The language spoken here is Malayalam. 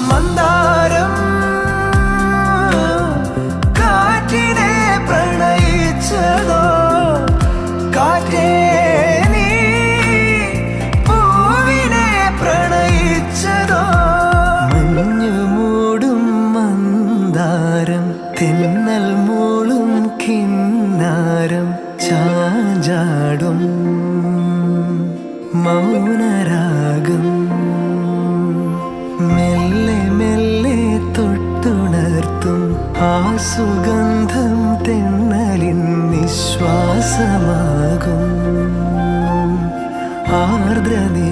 മന്ദാരം കാറ്റിനെ പ്രണയിച്ചതോ, കാറ്റേ നീ പൂവിനെ പ്രണയിച്ചതോ. മഞ്ഞു മൂടും മന്ദാരം, തെന്നൽ മൂളും കിന്നാരം, ചാഞ്ചാടും മൗനരാഗം, മെല്ലെ മെല്ലെ തൊട്ടുണർത്തും ആ സുഗന്ധം തെന്നലിൻ നിശ്വാസമാകും. ആർദ്രനി